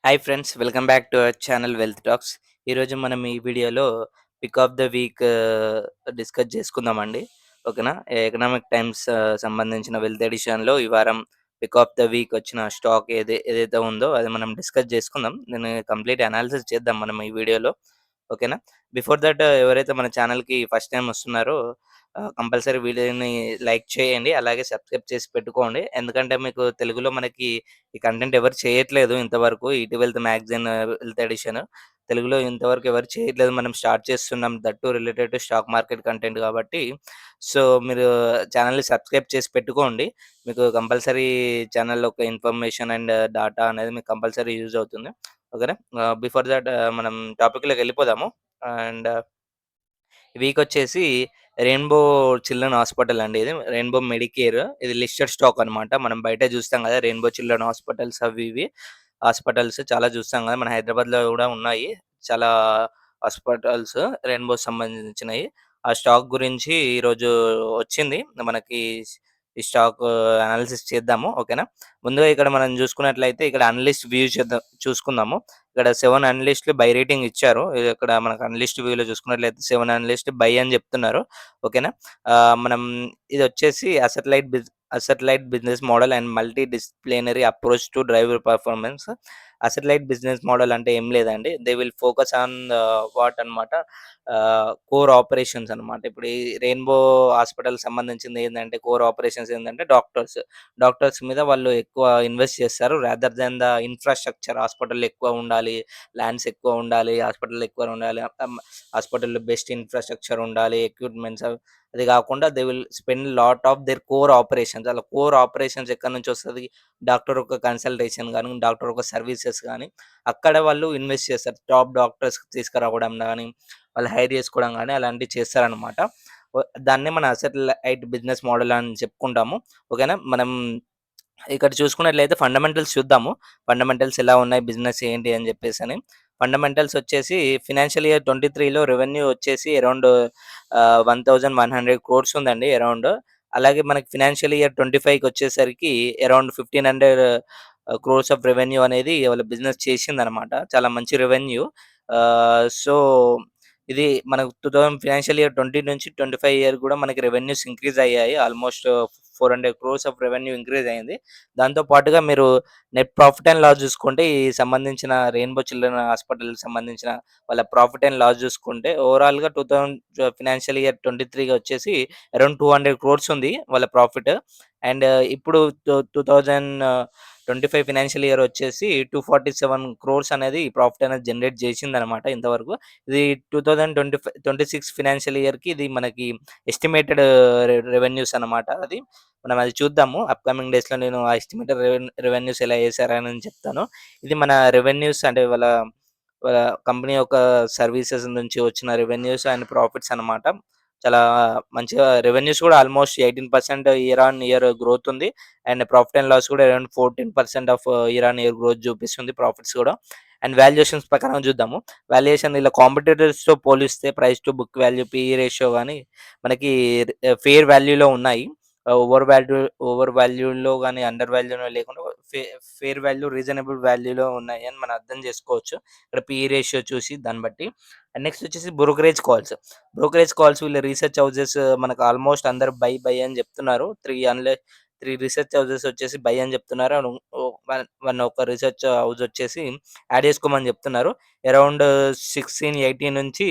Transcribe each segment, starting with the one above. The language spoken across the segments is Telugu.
Hi friends, welcome back to our channel Wealth Talks. ఈరోజు మనం ఈ వీడియోలో pick of the week discuss చేసుకుందామండి. ఓకేనా? ఎకనామిక్ టైమ్స్ సంబంధించిన వెల్త్ ఎడిషన్‌లో ఈ వారం పిక్ ఆఫ్ ద వీక్ వచ్చిన స్టాక్ ఏదైతే ఉందో అది మనం డిస్కస్ చేసుకుందాం. దీన్ని కంప్లీట్ అనాలిసిస్ చేద్దాం మనం ఈ వీడియోలో. ఓకేనా? బిఫోర్ దట్ ఎవరైతే మన ఛానల్‌కి ఫస్ట్ టైమ్ వస్తున్నారో కంపల్సరీ వీడియోని లైక్ చేయండి. అలాగే సబ్స్క్రైబ్ చేసి పెట్టుకోండి. ఎందుకంటే మీకు తెలుగులో మనకి ఈ కంటెంట్ ఎవరు చేయట్లేదు ఇంతవరకు. ఈటీ వెల్త్ మ్యాగజైన్ వెల్త్ ఎడిషన్. తెలుగులో ఇంతవరకు ఎవరు చేయట్లేదు. మనం స్టార్ట్ చేస్తున్నాం. That two related to stock market content కాబట్టి. సో, మీరు ఛానెల్‌ని సబ్స్క్రైబ్ చేసి పెట్టుకోండి. మీకు కంపల్సరీ ఛానెల్‌లో ఒక ఇన్ఫర్మేషన్ అండ్ డాటా అనేది మీకు కంపల్సరీ యూజ్ అవుతుంది. ఓకేనా? బిఫోర్ థట్ మనం టాపిక్‌లోకి వెళ్ళిపోదాము. అండ్ ఈ వీకొచ్చేసి రెయిన్‌బో చిల్డ్రన్ హాస్పిటల్ అండి ఇది. Rainbow Medicare. ఇది లిస్టెడ్ స్టాక్ అనమాట. మనం బయట చూస్తాం కదా! రెయిన్‌బో చిల్డ్రన్ హాస్పిటల్స్ అవి ఇవి. హాస్పిటల్స్ చాలా చూస్తాం కదా! మన హైదరాబాద్‌లో కూడా ఉన్నాయి. చాలా హాస్పిటల్స్ రెయిన్‌బోకి సంబంధించినయి. ఆ స్టాక్ గురించి ఈరోజు వచ్చింది. మనకి ఈ స్టాక్ అనాలిసిస్ చేద్దాము. ఓకేనా? ముందుగా ఇక్కడ మనం చూసుకున్నట్లయితే ఇక్కడ అనలిస్ట్ వ్యూ చూసుకుందాము. ఇక్కడ 7 అనలిస్ట్‌లు బై రేటింగ్ ఇచ్చారు. ఇక్కడ మనకు అనలిస్ట్ వ్యూలో చూసుకున్నట్లయితే 7 అనలిస్ట్ బై అని చెప్తున్నారు. ఓకేనా? మనం ఇదొచ్చేసి asset light business model and multi disciplinary approach to drive performance. Asset light business model అంటే ఏం లేదండి. They will focus on what అన్నమాట కోర్ ఆపరేషన్స్ అన్నమాట. ఇప్పుడు ఈ రెయిన్‌బో హాస్పిటల్‌కి సంబంధించింది ఏందంటే కోర్ ఆపరేషన్స్ ఏందంటే డాక్టర్స్. డాక్టర్స్ మీద వాళ్ళు ఎక్కువ ఇన్వెస్ట్ చేస్తారు. Rather than the infrastructure hospital ఎక్కువ ఉండాలి. ల్యాండ్స్ ఎక్కువ ఉండాలి. హాస్పిటల్ ఎక్కువ ఉండాలి. హాస్పిటల్‌లో బెస్ట్ ఇన్‌ఫ్రాస్ట్రక్చర్ ఉండాలి. ఎక్విప్‌మెంట్స్ అది కాకుండా they will spend lot of their core operations. అలా కోర్ ఆపరేషన్స్ ఎక్కడి నుంచి వస్తది? డాక్టర్ ఒక కన్సల్టేషన్ గాని, డాక్టర్ ఒక సర్వీసెస్ గాని, అక్కడ వాళ్ళు ఇన్వెస్ట్ చేస్తారు. టాప్ డాక్టర్స్ తీసుకురావడం గాని, వాళ్ళు హైర్ చేసుకోవడం గాని అలాంటివి చేస్తారనమాట. దాన్నే మన అసెట్ లైట్ బిజినెస్ మోడల్ అని చెప్పుకుంటాము. ఓకేనా? మనం ఇక్కడ చూసుకున్నట్లయితే ఫండమెంటల్స్ చూద్దాము. ఫండమెంటల్స్ ఎలా ఉన్నాయి? బిజినెస్ ఏంటి? అని చెప్పేసని. ఫండమెంటల్స్ వచ్చేసి ఫినాన్షియల్ ఇయర్ 23లో రెవెన్యూ వచ్చేసి అరౌండ్ 1100 క్రోర్స్ ఉందండి అరౌండ్. అలాగే మనకి ఫినాన్షియల్ ఇయర్ 25కి వచ్చేసరికి అరౌండ్ 1500 క్రోర్స్ ఆఫ్ రెవెన్యూ అనేది వాళ్ళ బిజినెస్ చేసిందనమాట. చాలా మంచి రెవెన్యూ. సో, ఇది మనకు 2000 ఫినాన్షియల్ ఇయర్ 20 నుంచి 25 ఇయర్ కూడా మనకి రెవెన్యూస్ ఇంక్రీజ్ అయ్యాయి. Almost 400 crores of revenue increase అయింది. దాంతో పాటుగా మీరు నెట్ ప్రాఫిట్ అండ్ లాస్ చూసుకుంటే ఈ సంబంధించిన రెయిన్‌బో చిల్డ్రన్ హాస్పిటల్‌కి సంబంధించిన వాళ్ళ ప్రాఫిట్ అండ్ లాస్ చూసుకుంటే ఓవరాల్‌గా 2000 ఫినాన్షియల్ ఇయర్ 23 వచ్చేసి అరౌండ్ 200 క్రోర్స్ ఉంది వాళ్ళ ప్రాఫిట్. అండ్ ఇప్పుడు 2025 ఫినాన్షియల్ ఇయర్ వచ్చేసి 247 క్రోర్స్ అనేది ప్రాఫిట్ అనేది జనరేట్ చేసిందనమాట ఇంతవరకు. ఇది 26 ఫినాన్షియల్ ఇయర్‌కి ఇది మనకి ఎస్టిమేటెడ్ రెవెన్యూస్ అనమాట అది. మనం అది చూద్దాము. అప్‌కమింగ్ డేస్‌లో నేను ఆ ఎస్టిమేటెడ్ రెవెన్యూస్ ఎలా చేశారని చెప్తాను. ఇది మన రెవెన్యూస్ అంటే వాళ్ళ కంపెనీ యొక్క సర్వీసెస్ నుంచి వచ్చిన రెవెన్యూస్ అండ్ ప్రాఫిట్స్ అనమాట. చాలా మంచిగా రెవెన్యూస్ కూడా almost 18% year on year growth ఉంది. అండ్ ప్రాఫిట్ అండ్ లాస్ కూడా around 14% of year on year growth చూపిస్తుంది ప్రాఫిట్స్ కూడా. అండ్ వాల్యుయేషన్స్ ప్రకారం చూద్దాము. వాల్యుయేషన్ ఇలా కాంపిటీటర్స్‌తో పోలిస్తే price to book value, PE ratio గాని మనకి ఫెయిర్ వాల్యూలో ఉన్నాయి. ఓవర్ వాల్యూలో గాని, అండర్ వాల్యూలో లేకుండా ఫే ఫెయిర్ వాల్యూ, రీజనబుల్ వాల్యూలో ఉన్నాయని మనం అర్థం చేసుకోవచ్చు. ఇక్కడ పీఈ రేషియో చూసి దాన్ని బట్టి. అండ్ నెక్స్ట్ వచ్చేసి బ్రోకరేజ్ కాల్స్. బ్రోకరేజ్ కాల్స్ వీళ్ళ రీసెర్చ్ హౌసెస్ మనకు ఆల్మోస్ట్ అందరూ బై అని చెప్తున్నారు. 3 రిసర్చ్ హౌసెస్ వచ్చేసి బై అని చెప్తున్నారు. అండ్ వన్ వన్ ఒక రిసర్చ్ హౌస్ వచ్చేసి యాడ్ చేసుకోమని చెప్తున్నారు. అరౌండ్ 1680 నుంచి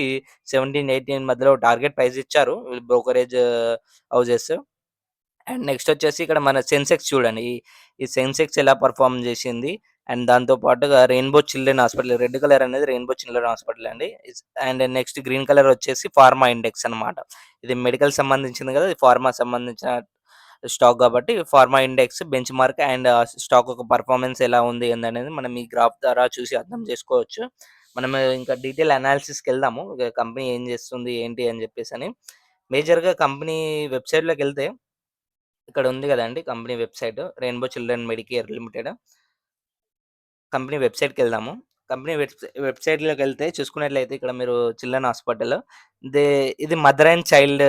1718 మధ్యలో టార్గెట్ ప్రైస్ ఇచ్చారు వీళ్ళు బ్రోకరేజ్ హౌసెస్. అండ్ నెక్స్ట్ వచ్చేసి ఇక్కడ మన సెన్సెక్స్ చూడండి. ఈ సెన్సెక్స్ ఎలా పెర్ఫార్మ్ చేసింది. అండ్ దాంతో పాటుగా rainbow children hospital red colour అనేది రెయిన్‌బో చిల్డ్రన్ హాస్పిటల్ అండి. అండ్ నెక్స్ట్ గ్రీన్ కలర్ వచ్చేసి ఫార్మా ఇండెక్స్ అనమాట. ఇది మెడికల్ సంబంధించింది కదా! ఇది ఫార్మా సంబంధించిన స్టాక్ కాబట్టి pharma index bench mark and stock యొక్క పెర్ఫార్మన్స్ ఎలా ఉంది ఏందనేది మనం ఈ గ్రాఫ్ ద్వారా చూసి అర్థం చేసుకోవచ్చు. మనం ఇంకా డీటెయిల్ అనాలిసిస్‌కెళ్దాము. కంపెనీ ఏం చేస్తుంది ఏంటి అని చెప్పేసని. మేజర్‌గా కంపెనీ వెబ్‌సైట్‌లోకెళ్తే ఇక్కడ ఉంది గదండీ! Company website 'Rainbow children medicare limited.' Company వెబ్‌సైట్‌కెళ్దాము. కంపెనీ వెబ్‌సైట్‌లోకెళ్తే చూసుకున్నట్లయితే ఇక్కడ మీరు చిల్డ్రన్ హాస్పిటల్ దే ఇది మదర్ అండ్ చైల్డ్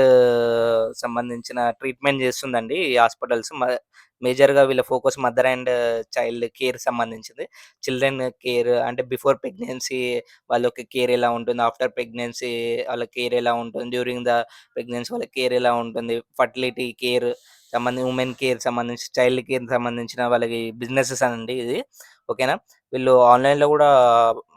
సంబంధించిన ట్రీట్మెంట్ జేస్తుందండి ఈ హాస్పిటల్స్. మేజర్‌గా వీళ్ళ focus mother and child care సంబంధించింది. చిల్డ్రన్ కేర్ అంటే బిఫోర్ ప్రెగ్నెన్సీ వాళ్ళకి కేర్ ఎలా ఉంటుంది? ఆఫ్టర్ ప్రెగ్నెన్సీ వాళ్ళ కేర్ ఎలా ఉంటుంది? డ్యూరింగ్ ద ప్రెగ్నెన్సీ వాళ్ళ కేర్ ఎలా ఉంటుంది? ఫర్టిలిటీ కేర్ ఉమెన్ కేర్ సంబంధించి, చైల్డ్ కేర్‌కి సంబంధించిన వాళ్ళకి బిజినెసెస్ అండి ఇది. ఓకేనా? వీళ్ళు ఆన్‌లైన్‌లో గూడా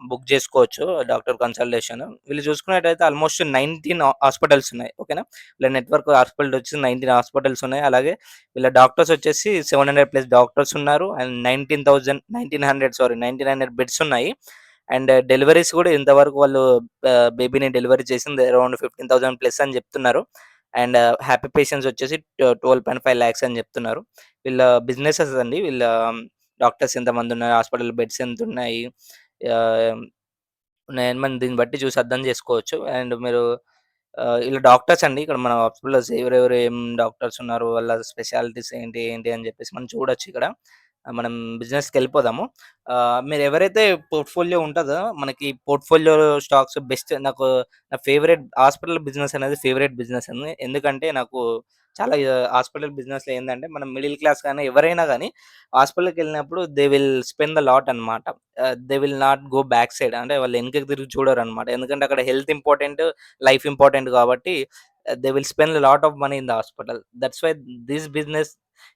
బుక్ జేసుకోవచ్చు డాక్టర్ కన్సల్టేషన్. వీళ్ళు చూసుకున్నట్టయితే ఆల్మోస్ట్ 19 హాస్పిటల్స్ ఉన్నాయి. ఓకేనా? వీళ్ళ నెట్‌వర్క్ హాస్పిటల్ వచ్చి 19 హాస్పిటల్స్ ఉన్నాయి. అలాగే వీళ్ళ డాక్టర్స్ వచ్చేసి 700 ప్లస్ డాక్టర్స్ ఉన్నారు. అండ్ 1900 బెడ్స్ ఉన్నాయి. అండ్ డెలివరీస్ గూడా ఇంతవరకు వాళ్ళు బేబీని డెలివరీ చేసింది అరౌండ్ 15,000 ప్లస్ అని జెప్తున్నారు. అండ్ హ్యాపీ పేషెంట్స్ వచ్చేసి 12.5 లాక్స్ అని జెప్తున్నారు. వీళ్ళ బిజినెసెస్ అండి. వీళ్ళ డాక్టర్స్ ఎంతమందున్నారు, హాస్పిటల్ బెడ్స్ ఎంతున్నాయి, ఆహ్, ఉన్నాయని మనం దీన్ని బట్టి చూసి అర్థం జేసుకోవచ్చు. అండ్ మీరు ఈళ్ళు డాక్టర్స్ అండి. ఇక్కడ మన హాస్పిటల్‌లో ఎవరెవరు ఏం డాక్టర్స్ ఉన్నారు, వాళ్ళ స్పెషాలిటీస్ ఏంటి, ఏంటి అని జెప్పేసి మనం చూడొచ్చు ఇక్కడ. మనం బిజినెస్‌కెళ్ళిపోదాము. మీరెవరైతే పోర్ట్‌ఫోలియో ఉంటదో, మనకి పోర్ట్‌ఫోలియో స్టాక్స్ బెస్ట్ నాకు నా ఫేవరెట్ హాస్పిటల్ బిజినెస్ అనేది ఫేవరెట్ బిజినెస్ అండి. ఎందుకంటే నాకు చాలా హాస్పిటల్ బిజినెస్‌లో ఏందంటే, మనం మిడిల్ క్లాస్ గాని ఎవరైనా గాని హాస్పిటల్‌కెళ్ళినప్పుడు they will spend the lot అన్నమాట. They will not go back side. అంటే వాళ్ళు వెనకకి తిరిగి చూడరనమాట. ఎందుకంటే అక్కడ హెల్త్ ఇంపార్టెంట్, లైఫ్ ఇంపార్టెంట్ కాబట్టి they will spend lot of money in the hospital. That's why this business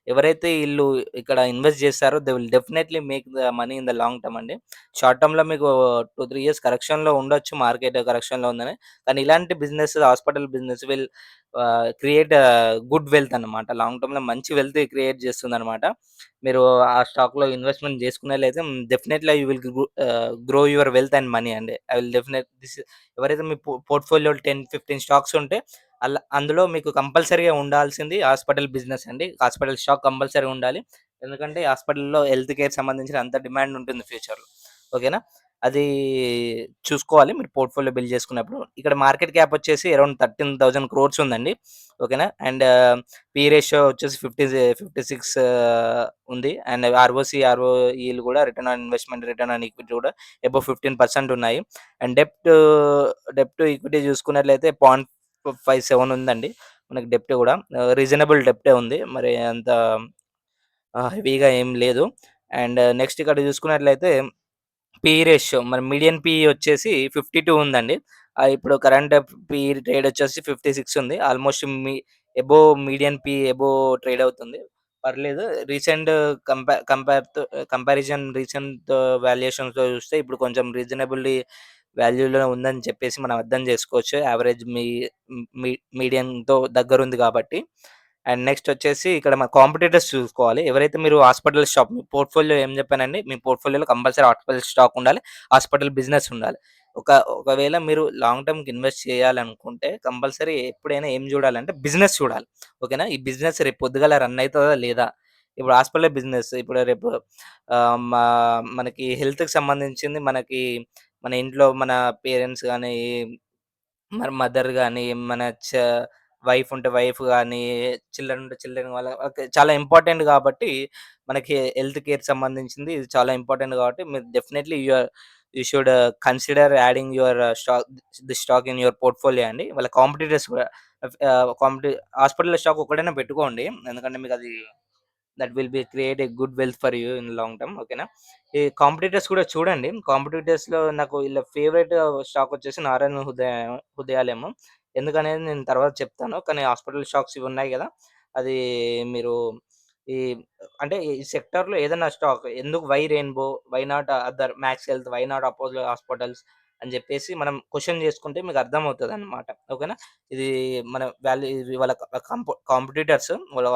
ఎవరైతే ఈళ్ళు ఇక్కడ ఇన్వెస్ట్ చేస్తారో they will definitely make the money in the long term అండి. షార్ట్ టర్మ్‌లో మీకు 2, 3 ఇయర్స్ కరెక్షన్‌లో ఉండొచ్చు. మార్కెట్ కరెక్షన్‌లో ఉందని. కానీ ఇలాంటి business hospital business will create good wealth అన్నమాట. లాంగ్ టర్మ్‌లో మంచి వెల్త్ క్రియేట్ చేస్తుందన్నమాట. మీరు ఆ స్టాక్‌లో ఇన్వెస్ట్‌మెంట్ చేసుకున్నట్లయితే definitely you will grow your wealth and money అండి. ఐ విల్ డెఫినెట్ దిస్ ఎవరైతే మీ పోర్ట్‌ఫోలియోలో 10, 15 స్టాక్స్ ఉంటే అందులో మీకు కంపల్సరీగా ఉండాల్సింది హాస్పిటల్ బిజినెస్ అండి. హాస్పిటల్ స్టాక్ కంపల్సరీగా ఉండాలి. ఎందుకంటే హాస్పిటల్‌లో హెల్త్ కేర్ సంబంధించిన అంత డిమాండ్ ఉంటుంది ఫ్యూచర్‌లో. ఓకేనా? అది చూసుకోవాలి మీరు పోర్ట్‌ఫోలియో బిల్డ్ చేసుకున్నప్పుడు. ఇక్కడ మార్కెట్ క్యాప్ వచ్చేసి అరౌండ్ 13,000 క్రోర్స్ ఉందండి. ఓకేనా? అండ్ పీ రేషియో వచ్చేసి 56 ఉంది. అండ్ ఆర్ఓఈలు కూడా return on investment, return on equity కూడా అబోవ్ 15% ఉన్నాయి. అండ్ డెబ్ట్ టు ఈక్విటీ చూసుకున్నట్లయితే 0.57 ఉందండి. మనకి డెబ్ట్ కూడా రీజనబుల్ డెబ్టే ఉంది. మరి అంత హెవీగా ఏం లేదు. అండ్ నెక్స్ట్ ఇక్కడ చూసుకున్నట్లయితే పీఈ రేషియో మన మీడియన్ పీఈ వచ్చేసి 52 ఉందండి. ఇప్పుడు కరెంట్ పీఈ ట్రేడ్ వచ్చేసి 56 ఉంది. ఆల్మోస్ట్ మీడియన్ పీఈ ట్రేడ్ అవుతుంది. పర్లేదు. రీసెంట్ కంపారిజన్ రీసెంట్ వాల్యుయేషన్స్‌తో చూస్తే ఇప్పుడు కొంచెం రీజనబుల్లీ వాల్యూలో ఉందని చెప్పేసి మనం అర్థం చేసుకోవచ్చు. యావరేజ్ మీ మీడియన్‌తో దగ్గరుంది కాబట్టి. అండ్ నెక్స్ట్ వచ్చేసి ఇక్కడ మన కాంపిటీటర్స్ చూసుకోవాలి. ఎవరైతే మీరు హాస్పిటల్ షాప్ మీ పోర్ట్‌ఫోలియో ఏం చెప్పానండి? మీ పోర్ట్‌ఫోలియోలో కంపల్సరీ హాస్పిటల్ స్టాక్ ఉండాలి. హాస్పిటల్ బిజినెస్ ఉండాలి. ఒకవేళ మీరు లాంగ్ టర్మ్‌కి ఇన్వెస్ట్ చేయాలనుకుంటే కంపల్సరీ ఎప్పుడైనా ఏం చూడాలంటే బిజినెస్ చూడాలి. ఓకేనా? ఈ బిజినెస్ రేపు పొద్దుగాల రన్ అయితదా? లేదా? ఇప్పుడు హాస్పిటల్ బిజినెస్ ఇప్పుడు రేపు ఆహ్, మా మనకి హెల్త్‌కి సంబంధించింది మన ఇంట్లో మన పేరెంట్స్ గాని, మన మదర్ గాని, మన వైఫ్ ఉంటే వైఫ్ గాని, చిల్డ్రన్ ఉంటే చిల్డ్రన్ వాళ్ళ ఓకే. చాలా ఇంపార్టెంట్ గాబట్టి, మనకి హెల్త్ కేర్ సంబంధించింది ఇది చాలా ఇంపార్టెంట్ గాబట్టి, మీరు definitely you should consider adding the stock in your portfolio అండి. వాళ్ళ కాంపిటీటర్స్ కూడా హాస్పిటల్ స్టాక్ ఒక్కటైనా పెట్టుకోండి. ఎందుకంటే మీకది that will be create a good wealth for you in long term. ఓకేనా? ఈ కాంపిటీటర్స్ కూడా చూడండి. కాంపిటీటర్స్‌లో నాకు ఈళ్ళ ఫేవరెట్ స్టాక్ వచ్చేసి నారాయణ హృదయాలయము. ఎందుకనేది నేను తర్వాత చెప్తాను. కానీ హాస్పిటల్ స్టాక్స్ ఇవి ఉన్నాయి గదా! అది మీరు ఈ అంటే ఈ సెక్టార్‌లో ఏదైనా స్టాక్ ఎందుకు why Rainbow, why not other Max Health, why not Apollo Hospitals అని జెప్పేసి మనం క్వెషన్ జేసుకుంటే మీకు అర్థమవుతదనమాట. ఓకేనా? ఇది మన ఇది వాళ్ళ కాంపిటీటర్స్ వాళ్ళ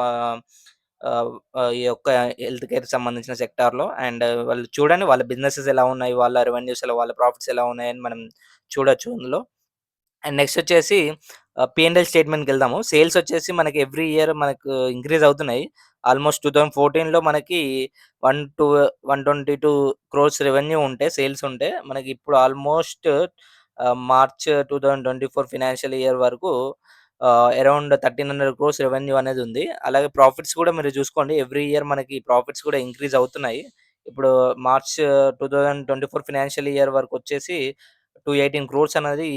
ఆహ్, ఆహ్, ఈ యొక్క హెల్త్ కేర్‌కి సంబంధించిన సెక్టార్‌లో అండ్ వాళ్ళు చూడండి వాళ్ళ బిజినెసెస్ ఎలా ఉన్నాయి, వాళ్ళ రెవెన్యూస్ వాళ్ళ ప్రాఫిట్స్ ఎలా ఉన్నాయని మనం చూడొచ్చు అందులో. అండ్ నెక్స్ట్ వచ్చేసి పీ&ఎల్ స్టేట్మెంట్‌కెళ్దాము. సేల్స్ వచ్చేసి మనకి ఎవ్రీ ఇయర్ మనకు ఇంక్రీజ్ అవుతున్నాయి. ఆల్మోస్ట్ 2014లో మనకి 122 క్రోర్స్ రెవెన్యూ ఉంటే సేల్స్ ఉంటే, మనకి ఇప్పుడు ఆల్మోస్ట్ మార్చ్ 2024 ఫైనాన్షియల్ ఇయర్ వరకు అరౌండ్ 1300 క్రోర్స్ రెవెన్యూ అనేది ఉంది. అలాగే ప్రాఫిట్స్ కూడా మీరు చూసుకోండి. ఎవ్రీ ఇయర్ మనకి ప్రాఫిట్స్ కూడా ఇంక్రీజ్ అవుతున్నాయి. ఇప్పుడు మార్చ్ 2024 ఫైనాన్షియల్ ఇయర్ వరకొచ్చేసి 218 క్రోర్స్ అనేది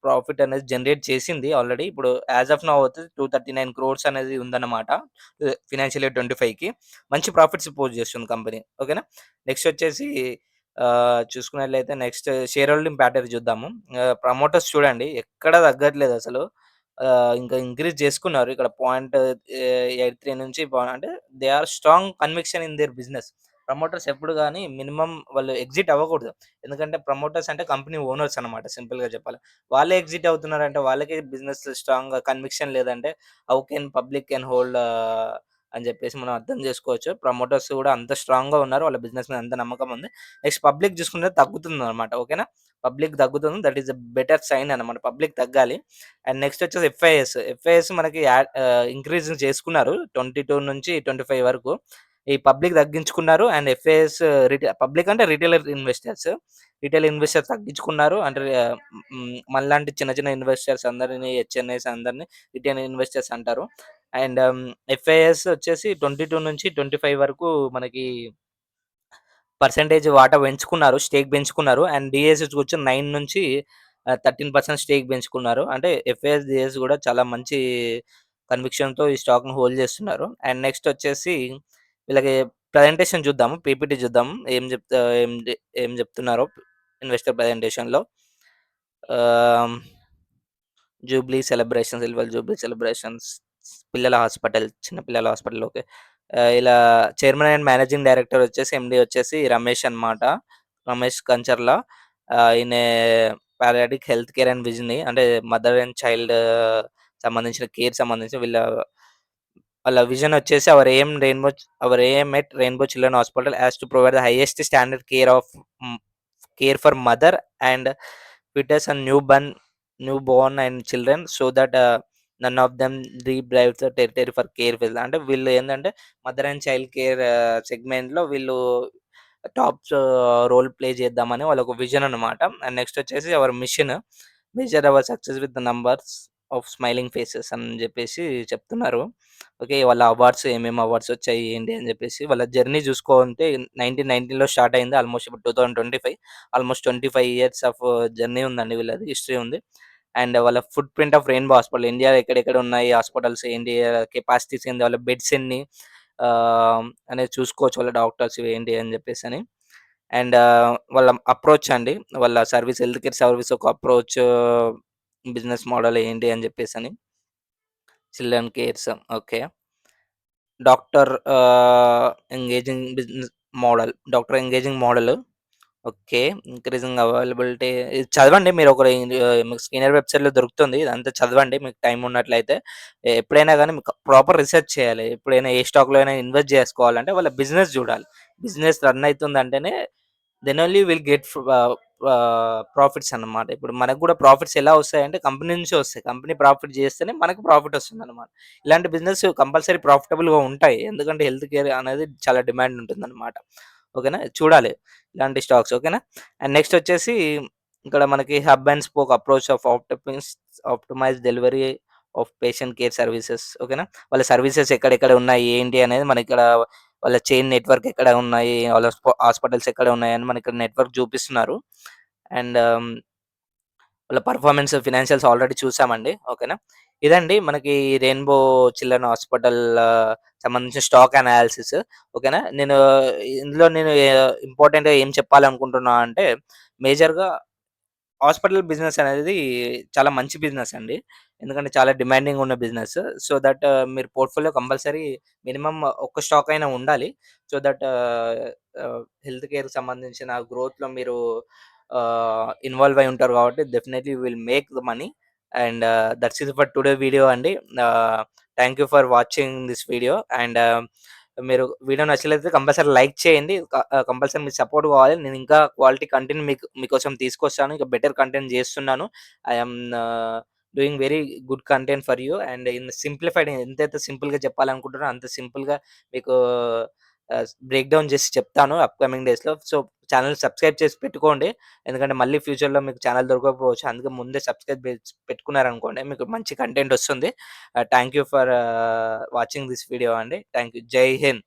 ప్రాఫిట్ అనేది జనరేట్ చేసింది ఆల్రెడీ. ఇప్పుడు యాస్ ఆఫ్ నౌ అయితే 239 క్రోర్స్ అనేది ఉందన్నమాట. ఫినాన్షియల్ ఇయర్ 25కి మంచి ప్రాఫిట్స్ పోస్ట్ చేస్తుంది కంపెనీ. ఓకేనా. నెక్స్ట్ వచ్చేసి చూసుకున్నట్లయితే నెక్స్ట్ షేర్ హోల్డింగ్ ప్యాటర్న్ చూద్దాము. ప్రమోటర్స్ చూడండి ఎక్కడ తగ్గట్లేదు అసలు. ఇంకా ఇంక్రీజ్ చేసుకున్నారు. ఇక్కడ 83 నుంచి అంటే they are strong conviction in their business. Promoters ఎప్పుడు గాని మినిమమ్ వాళ్ళు ఎగ్జిట్ అవ్వకూడదు. ఎందుకంటే ప్రమోటర్స్ అంటే కంపెనీ ఓనర్స్ అన్నమాట సింపుల్‌గా చెప్పాలి. వాళ్ళే ఎగ్జిట్ అవుతున్నారంటే వాళ్ళకే బిజినెస్ స్ట్రాంగ్‌గా కన్విక్షన్ లేదంటే how can public can hold అని చెప్పేసి మనం అర్థం చేసుకోవచ్చు. ప్రమోటర్స్ కూడా అంత స్ట్రాంగ్‌గా ఉన్నారు. వాళ్ళ బిజినెస్ మీద అంత నమ్మకం ఉంది. నెక్స్ట్ పబ్లిక్ చూసుకుంటే తగ్గుతుందన్నమాట. ఓకేనా. పబ్లిక్ తగ్గుతుంది. That is a better sign అన్నమాట. పబ్లిక్ తగ్గాలి. అండ్ నెక్స్ట్ వచ్చేసి ఎఫ్ఐఎస్ మనకి ఇంక్రీజ్ చేసుకున్నారు. 22 నుంచి 25 వరకు. ఈ పబ్లిక్ తగ్గించుకున్నారు. అండ్ ఎఫ్ఐఎస్ పబ్లిక్ అంటే రిటైలర్ ఇన్వెస్టర్స్. రిటైల్ ఇన్వెస్టర్స్ తగ్గించుకున్నారు. అంటే మనలాంటి చిన్న చిన్న ఇన్వెస్టర్స్ అందరిని హెచ్ఎన్ఐస్ అందరిని రిటైల్ ఇన్వెస్టర్స్ అంటారు. అండ్ ఎఫ్ఐఎస్ వచ్చేసి 22 నుంచి 25 వరకు మనకి పర్సెంటేజ్ వాటా పెంచుకున్నారు. స్టేక్ పెంచుకున్నారు. అండ్ డీఎస్‌ఎస్ వచ్చి 9 నుంచి 13% స్టేక్ పెంచుకున్నారు. అంటే ఎఫ్ఐఎస్, డీఎస్ కూడా చాలా మంచి కన్విక్షన్‌తో ఈ స్టాక్‌ని హోల్డ్ చేస్తున్నారు. అండ్ నెక్స్ట్ వచ్చేసి వీళ్ళకి ప్రజెంటేషన్ చూద్దాము. పీపీటీ చూద్దాం. ఏం చెప్తున్నారో ఇన్వెస్టర్ ప్రజెంటేషన్‌లో. Ah, jubilee celebrations, silver jubilee celebrations, పిల్లల హాస్పిటల్, చిన్న పిల్లల హాస్పిటల్. ఓకే. ఇలా చైర్మన్ అండ్ మేనేజింగ్ డైరెక్టర్ వచ్చేసి ఎండీ వచ్చేసి రమేష్ అన్నమాట. రమేష్ కంచర్ల. ఈయన పాలియాటిక్ హెల్త్ కేర్ అండ్ విజన్‌ని అంటే మదర్ అండ్ చైల్డ్ సంబంధించిన కేర్ సంబంధించి వాళ్ళ విజన్ వచ్చేసి our aim at Rainbow children hospital as to provide the highest standard care for mother and foetus and new born and children so that none of them drives the territory for care fill అంటే వీళ్ళు ఏంటంటే మదర్ అండ్ చైల్డ్ కేర్ సెగ్మెంట్‌లో వీళ్ళు టాప్ రోల్ ప్లే చేద్దామని వాళ్ళ ఒక విజన్ అన్నమాట. అండ్ నెక్స్ట్ వచ్చేసి hour machine measure our success with the numbers of smiling faces అని చెప్పేసి చెప్తున్నారు. ఓకే. వాళ్ళ అవార్డ్స్ ఏమేమి అవార్డ్స్ వచ్చాయి ఏంటి అని చెప్పేసి వాళ్ళ జర్నీ చూసుకుంటే 1919లో స్టార్ట్ అయింది. ఆల్మోస్ట్ ఇప్పుడు 2025 ఆల్మోస్ట్ 25 ఇయర్స్ ఆఫ్ జర్నీ ఉందండి వీళ్ళది. హిస్టరీ ఉంది. అండ్ వాళ్ళ foot print of rainbow hospital ఇండియాలో ఎక్కడెక్కడ ఉన్నాయి హాస్పిటల్స్ ఏంటి, కెపాసిటీస్ ఏంటి, వాళ్ళ బెడ్స్ ఎన్ని అనేది చూసుకోవచ్చు వాళ్ళ డాక్టర్స్ ఏంటి అని చెప్పేసని. అండ్ వాళ్ళ అప్రోచ్ అండి. వాళ్ళ హెల్త్ కేర్ సర్వీస్ ఒక అప్రోచ్ బిజినెస్ మోడల్ ఏంటి అని చెప్పేసని. Children cares. Okay. Doctor engaging business doctor engaging model. Okay. Increasing availability ఇది చదవండి మీరు మీకు స్కిన్నర్ వెబ్‌సైట్‌లో దొరుకుతుంది. ఇదంతా చదవండి మీకు టైం ఉన్నట్లయితే. ఎప్పుడైనా గాని మీకు ప్రాపర్ రిసర్చ్ చేయాలి. ఎప్పుడైనా ఏ స్టాక్‌లో అయినా ఇన్వెస్ట్ చేసుకోవాలంటే వాళ్ళ బిజినెస్ చూడాలి. బిజినెస్ రన్ అయితుందంటేనే then only will get profits అన్నమాట. ఇప్పుడు మనకు కూడా ప్రాఫిట్స్ ఎలా వస్తాయంటే కంపెనీ నుంచే వస్తాయి. కంపెనీ ప్రాఫిట్ చేస్తేనే మనకు ప్రాఫిట్ వస్తుందన్నమాట. ఇలాంటి బిజినెస్ కంపల్సరీ ప్రాఫిటబుల్‌గా ఉంటాయి. ఎందుకంటే హెల్త్ కేర్ అనేది చాలా డిమాండ్ ఉంటుందన్నమాట. ఓకేనా. చూడాలి ఇలాంటి స్టాక్స్. ఓకేనా. అండ్ నెక్స్ట్ వచ్చేసి ఇక్కడ మనకి hub and spoke approach of optimise delivery of patient care services. ఓకేనా. వాళ్ళ సర్వీసెస్ ఎక్కడెక్కడ ఉన్నాయి ఏంటి అనేది మనకిక్కడ వాళ్ళ చైన్ నెట్వర్క్ ఎక్కడ ఉన్నాయి, వాళ్ళ హాస్పిటల్స్ ఎక్కడ ఉన్నాయని మనకి నెట్వర్క్ చూపిస్తున్నారు. అండ్ వాళ్ళ పర్ఫార్మెన్స్ ఫినాన్షియల్స్ ఆల్రెడీ చూసామండి. ఓకేనా. ఇదండి మనకి రెయిన్బో చిల్డ్రన్ హాస్పిటల్ సంబంధించిన స్టాక్ అనాలిసిస్. ఓకేనా. ఇందులో నేను ఇంపార్టెంట్‌గా ఏం చెప్పాలనుకుంటున్నా అంటే మేజర్‌గా హాస్పిటల్ బిజినెస్ అనేది చాలా మంచి బిజినెస్ అండి. ఎందుకంటే చాలా డిమాండింగ్ ఉన్న బిజినెస్. సో దట్ మీరు పోర్ట్‌ఫోలియో కంపల్సరీ మినిమమ్ ఒక్క స్టాక్ అయినా ఉండాలి. సో దట్ హెల్త్ కేర్‌కి సంబంధించిన గ్రోత్‌లో మీరు ఇన్వాల్వ్ అయి ఉంటారు కాబట్టి definitely you will make the money. And that's it for today video అండి. Thank you for watching this video. And మీరు వీడియో నచ్చినట్లయితే కంపల్సరీ లైక్ చేయండి. కంపల్సరీ మీ సపోర్ట్ కావాలి. నేను ఇంకా క్వాలిటీ కంటెంట్ మీకోసం తీసుకొస్తాను. ఇంకా బెటర్ కంటెంట్ చేస్తున్నాను. I am doing very good content for you. And simplified ఎంతైతే సింపుల్‌గా చెప్పాలనుకుంటున్నానో అంత సింపుల్‌గా మీకు బ్రేక్ డౌన్ చేసి చెప్తాను అప్‌కమింగ్ డేస్‌లో. సో ఛానెల్ సబ్స్క్రైబ్ చేసి పెట్టుకోండి. ఎందుకంటే మళ్ళీ ఫ్యూచర్‌లో మీకు ఛానెల్ దొరకకపోవచ్చు. అందుకే ముందే సబ్స్క్రైబ్ పెట్టుకున్నారనుకోండి మీకు మంచి కంటెంట్ వస్తుంది. Thank you for watching this video అండి. Thank you. జై హింద్.